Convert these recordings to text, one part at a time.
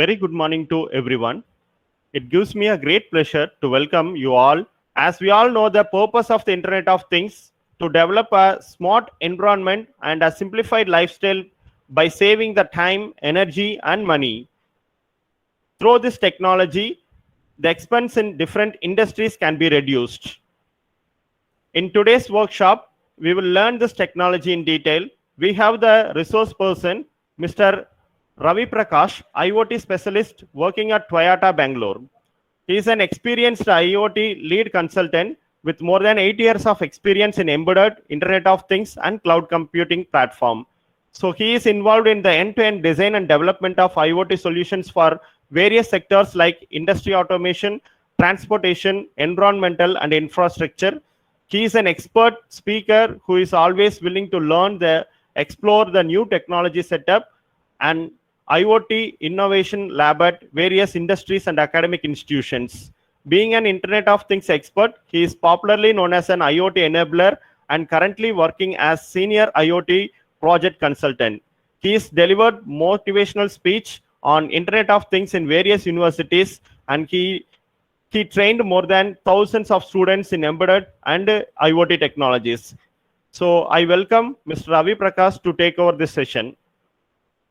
Very good morning to everyone. It gives me a great pleasure to welcome you all. As we all know, the purpose of the Internet of Things to develop a smart environment and a simplified lifestyle by saving the time, energy, and money. Through this technology, the expense in different industries can be reduced. In today's workshop, we will learn this technology in detail. We have the resource person, Mr. Ravi Prakash, IoT specialist working at Toyota Bangalore. He is an experienced IoT lead consultant with more than 8 years of experience in embedded Internet of Things and cloud computing platform. So he is involved in the end-to-end design and development of IoT solutions for various sectors like industry automation, transportation, environmental, and infrastructure. He is an expert speaker who is always willing to explore the new technology setup and IoT innovation lab at various industries and academic institutions. Being an Internet of Things expert, he is popularly known as an IoT enabler and currently working as senior IoT project consultant. He has delivered motivational speech on Internet of Things in various universities, and he trained more than thousands of students in embedded and IoT technologies. So I welcome Mr. Ravi Prakash to take over this session.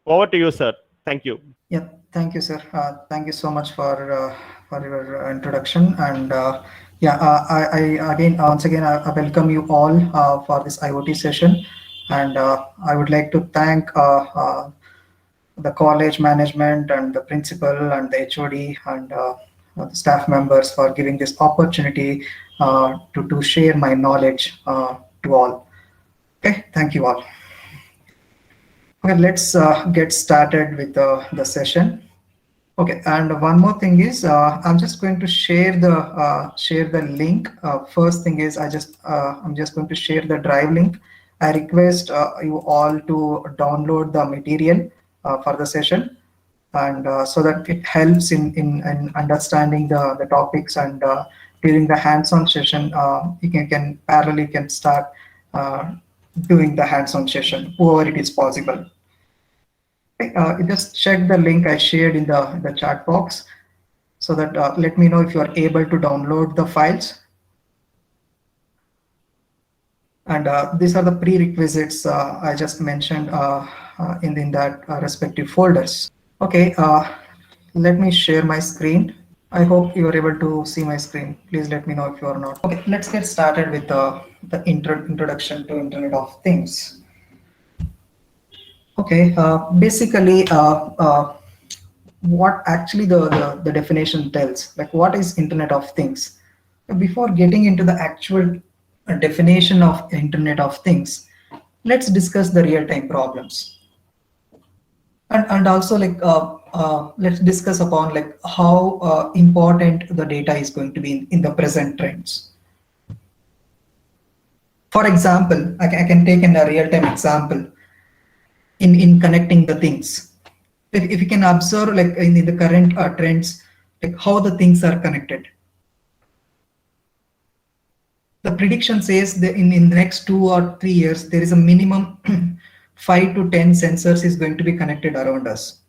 Over to you, sir. Thank you. Yeah, thank you, sir. Thank you so much for your introduction. And I again once again I welcome you all for this IoT session. And I would like to thank the college management and the principal and the HOD and the staff members for giving this opportunity to share my knowledge to all. Okay, thank you all. Okay, let's get started with the session. Okay, and one more thing is I'm just going to share the link. First thing is I'm just going to share the drive link. I request you all to download the material for the session, and so that it helps in understanding the topics, and during the hands-on session you can parallelly can start doing the hands-on session whoever it is possible. Just check the link I shared in the chat box, so that let me know if you are able to download the files. And these are the prerequisites I just mentioned in that respective folders. Okay, let me share my screen. I hope you are able to see my screen. Please let me know if you are not. Okay, let's get started with the introduction to Internet of Things. Okay, basically, what actually the definition tells, like what is Internet of Things? Before getting into the actual definition of Internet of Things, let's discuss the real-time problems. And also let's discuss upon how important the data is going to be in the present trends. For example, I can take a real-time example in connecting the things. If you can observe in the current trends, how the things are connected. The prediction says that in the next 2 or 3 years, there is a minimum 5 to 10 sensors is going to be connected around us.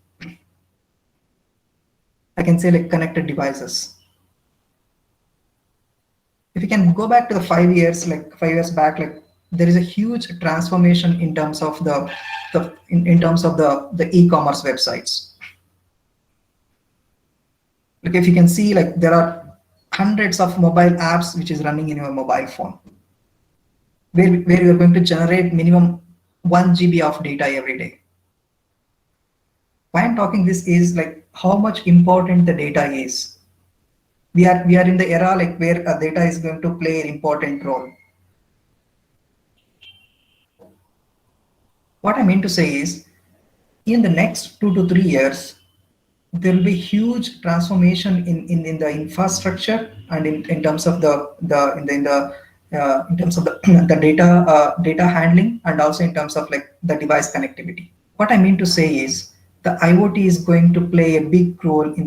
I can say connected devices. If you can go back to the 5 years, 5 years back, there is a huge transformation in terms of the e-commerce websites. If you can see, there are hundreds of mobile apps which is running in your mobile phone, where you are going to generate minimum 1 GB of data every day. Why I'm talking this is how much important the data is. We are in the era where data is going to play an important role. What I mean to say is, in the next 2 to 3 years, there will be huge transformation in the infrastructure and in terms of the data handling, and also in terms of the device connectivity. What I mean to say is, the IoT is going to play a big role in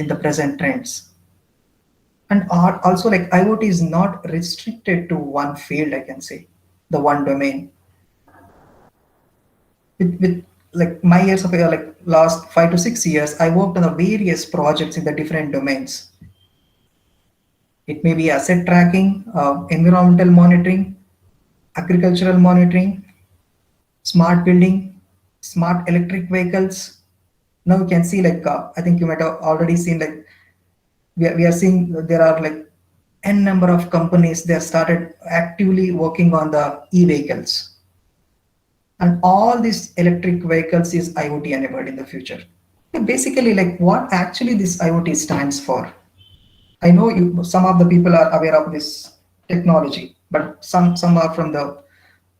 the present trends. And also IoT is not restricted to one field, I can say, the one domain. With like my years of like last 5 to 6 years, I worked on the various projects in the different domains. It may be asset tracking, environmental monitoring, agricultural monitoring, smart building, smart electric vehicles. Now you can see like I think you might have already seen like we are seeing there are like n number of companies they have started actively working on the e-vehicles, and all these electric vehicles is IoT enabled in the future. Basically, like what actually this IoT stands for. I know some of the people are aware of this technology, but some are from the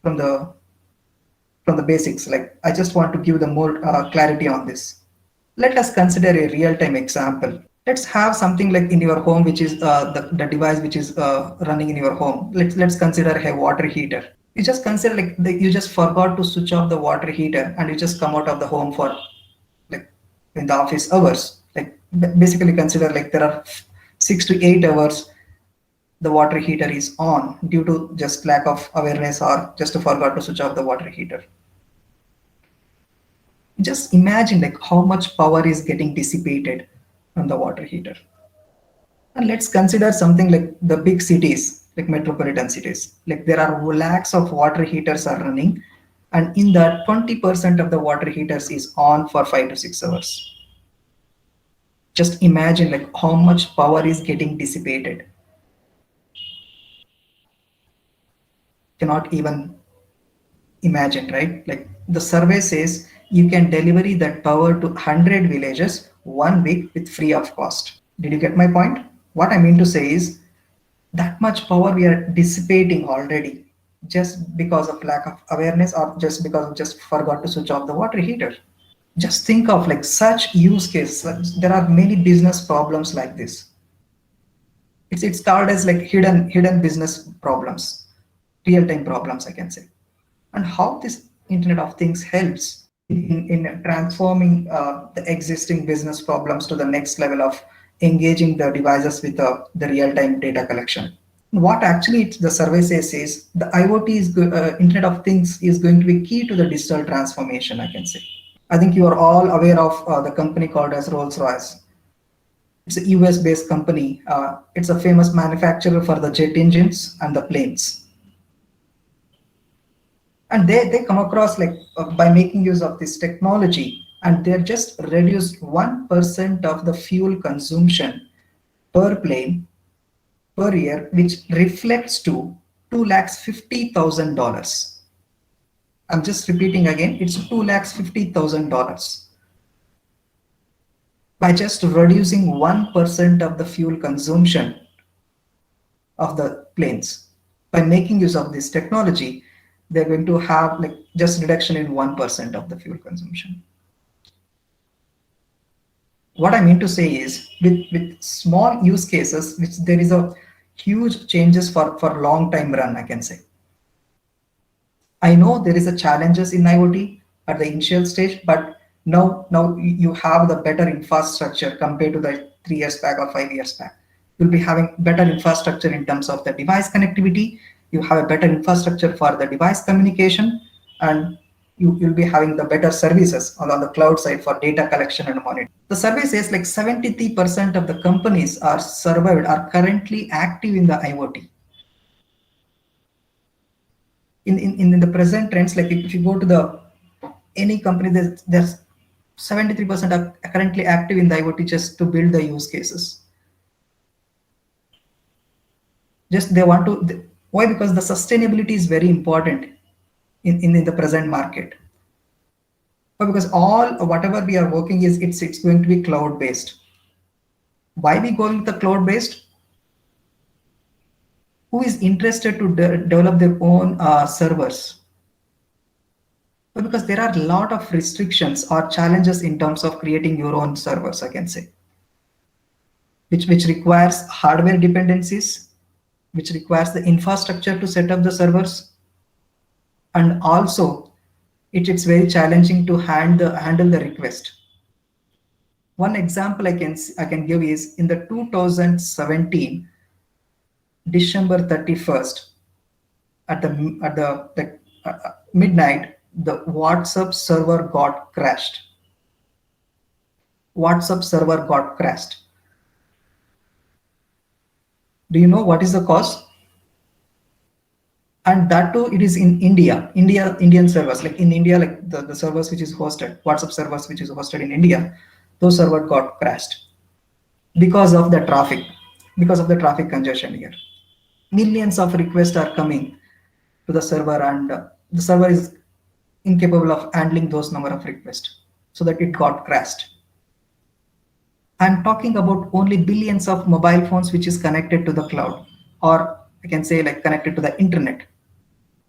from the basics. Like I just want to give the more clarity on this. Let us consider a real-time example. Let's have something like in your home, which is the device which is running in your home. Let's consider a water heater. You just consider like you just forgot to switch off the water heater and you just come out of the home for like in the office hours. Like basically consider like there are 6 to 8 hours the water heater is on due to just lack of awareness or just forgot to switch off the water heater. Just imagine like how much power is getting dissipated from the water heater. And let's consider something like the big cities, like metropolitan cities. Like there are lakhs of water heaters are running, and in that 20% of the water heaters is on for 5 to 6 hours. Just imagine like how much power is getting dissipated. Cannot even imagine, right? Like the survey says you can deliver that power to 100 villages 1 week with free of cost. Did you get my point? What I mean to say is that much power we are dissipating already just because of lack of awareness or just because we just forgot to switch off the water heater. Just think of like such use cases. There are many business problems like this. It's called as like hidden business problems, real time problems I can say. And how this Internet of Things helps in transforming the existing business problems to the next level of engaging the devices with the real-time data collection. What actually the survey says is the IoT is Internet of Things is going to be key to the digital transformation, I can say. I think you are all aware of the company called as Rolls-Royce. It's a US-based company. It's a famous manufacturer for the jet engines and the planes. And they come across like by making use of this technology, and they're just reduced 1% of the fuel consumption per plane per year, which reflects to $250,000. I'm just repeating again, it's $250,000 by just reducing 1% of the fuel consumption of the planes. By making use of this technology, they're going to have like just reduction in 1% of the fuel consumption. What I mean to say is with small use cases, which there is a huge changes for long time run, I can say. I know there is a challenges in IoT at the initial stage, but now you have the better infrastructure compared to the 3 years back or 5 years back. You'll be having better infrastructure in terms of the device connectivity. You have a better infrastructure for the device communication, and you'll be having the better services on the cloud side for data collection and monitoring. The survey says like 73% of the companies are surveyed are currently active in the IoT. In the present trends, like if you go to the any company, there's 73% are currently active in the IoT just to build the use cases. Just they want to, why? Because the sustainability is very important in the present market. But because all whatever we are working is it's going to be cloud based. Why we going with the cloud based? Who is interested to develop their own servers? Well, because there are a lot of restrictions or challenges in terms of creating your own servers, I can say, which requires hardware dependencies, which requires the infrastructure to set up the servers, and also it's very challenging to handle the request. One example I can give is in the 2017 December 31st at the midnight, the WhatsApp server got crashed. WhatsApp server got crashed. Do you know what is the cause? And that too, it is in Indian servers. Like in India, like the servers which is hosted, WhatsApp servers which is hosted in India, those servers got crashed because of the traffic, because of the traffic congestion here. Millions of requests are coming to the server, and the server is incapable of handling those number of requests, so that it got crashed. I'm talking about only billions of mobile phones which is connected to the cloud, or I can say like connected to the internet.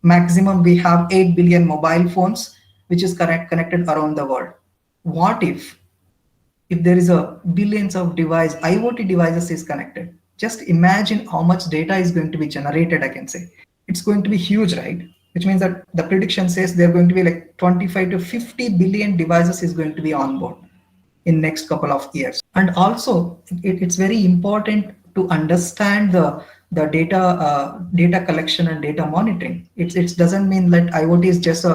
Maximum we have 8 billion mobile phones which is connected around the world. What if there is a billions of IoT devices is connected? Just imagine how much data is going to be generated, I can say. It's going to be huge, right? Which means that the prediction says there are going to be like 25 to 50 billion devices is going to be on board in next couple of years. And also it's very important to understand the data collection and data monitoring. It doesn't mean that IoT is just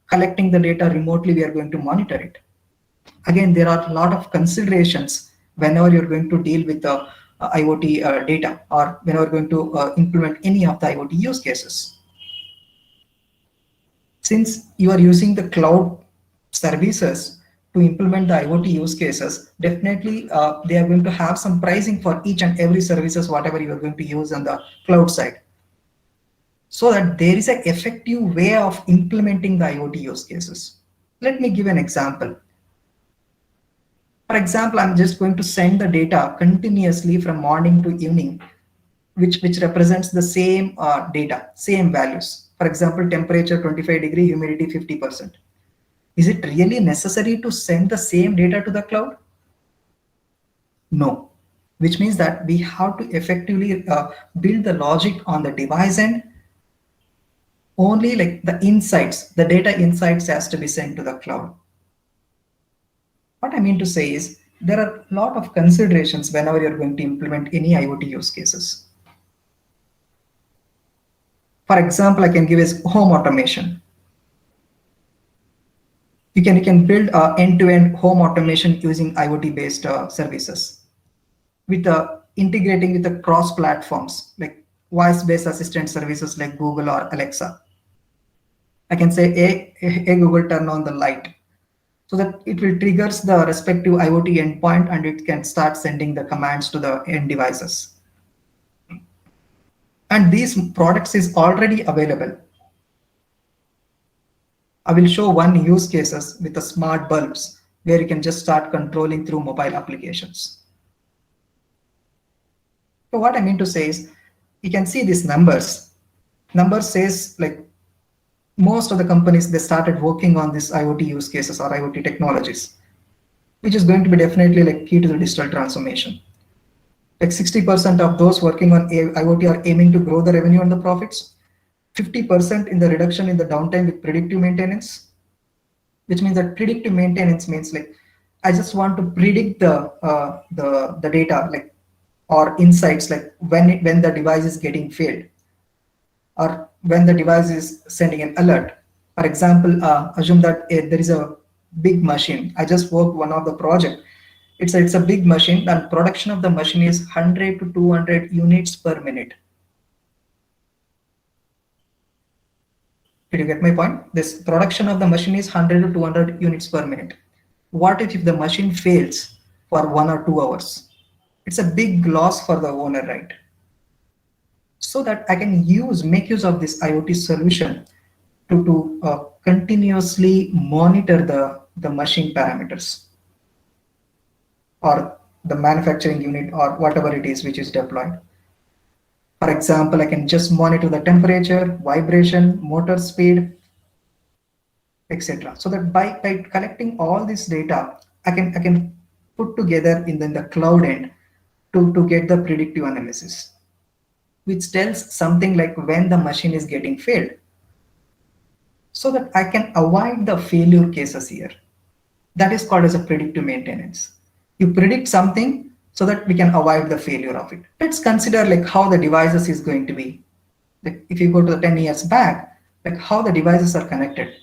collecting the data remotely, we are going to monitor it. Again, there are a lot of considerations whenever you're going to deal with the IoT data, or whenever you're going to implement any of the IoT use cases. Since you are using the cloud services to implement the IoT use cases, definitely they are going to have some pricing for each and every services, whatever you are going to use on the cloud side, so that there is an effective way of implementing the IoT use cases. Let me give an example. For example, I'm just going to send the data continuously from morning to evening, which represents the same data, same values. For example, temperature 25 degree, humidity 50%. Is it really necessary to send the same data to the cloud? No. Which means that we have to effectively build the logic on the device end. Only like the insights, the data insights has to be sent to the cloud. What I mean to say is there are a lot of considerations whenever you're going to implement any IoT use cases. For example, I can give is home automation. You can build end-to-end home automation using IoT-based services, with integrating with the cross platforms like voice-based assistant services like Google or Alexa. I can say, hey Google, turn on the light, so that it will triggers the respective IoT endpoint and it can start sending the commands to the end devices. And these products is already available. I will show one use cases with the smart bulbs where you can just start controlling through mobile applications. So what I mean to say is, you can see these numbers. Numbers says like most of the companies, they started working on this IoT use cases or IoT technologies, which is going to be definitely like key to the digital transformation. Like 60% of those working on IoT are aiming to grow the revenue and the profits. 50% in the reduction in the downtime with predictive maintenance, which means that predictive maintenance means like I just want to predict the data, like or insights, like when the device is getting failed or when the device is sending an alert. For example, assume that there is a big machine. I just worked one of the project. It's a big machine, and production of the machine is 100 to 200 units per minute. Did you get my point? This production of the machine is 100 to 200 units per minute. What if the machine fails for 1 or 2 hours? It's a big loss for the owner, right? So that I can make use of this IoT solution to continuously monitor the machine parameters or the manufacturing unit or whatever it is which is deployed. For example, I can just monitor the temperature, vibration, motor speed, etc. So that by collecting all this data, I can put together in the cloud end to get the predictive analysis, which tells something like when the machine is getting failed, so that I can avoid the failure cases here. That is called as a predictive maintenance. You predict something so that we can avoid the failure of it. Let's consider like how the devices is going to be. Like if you go to the 10 years back, like how the devices are connected.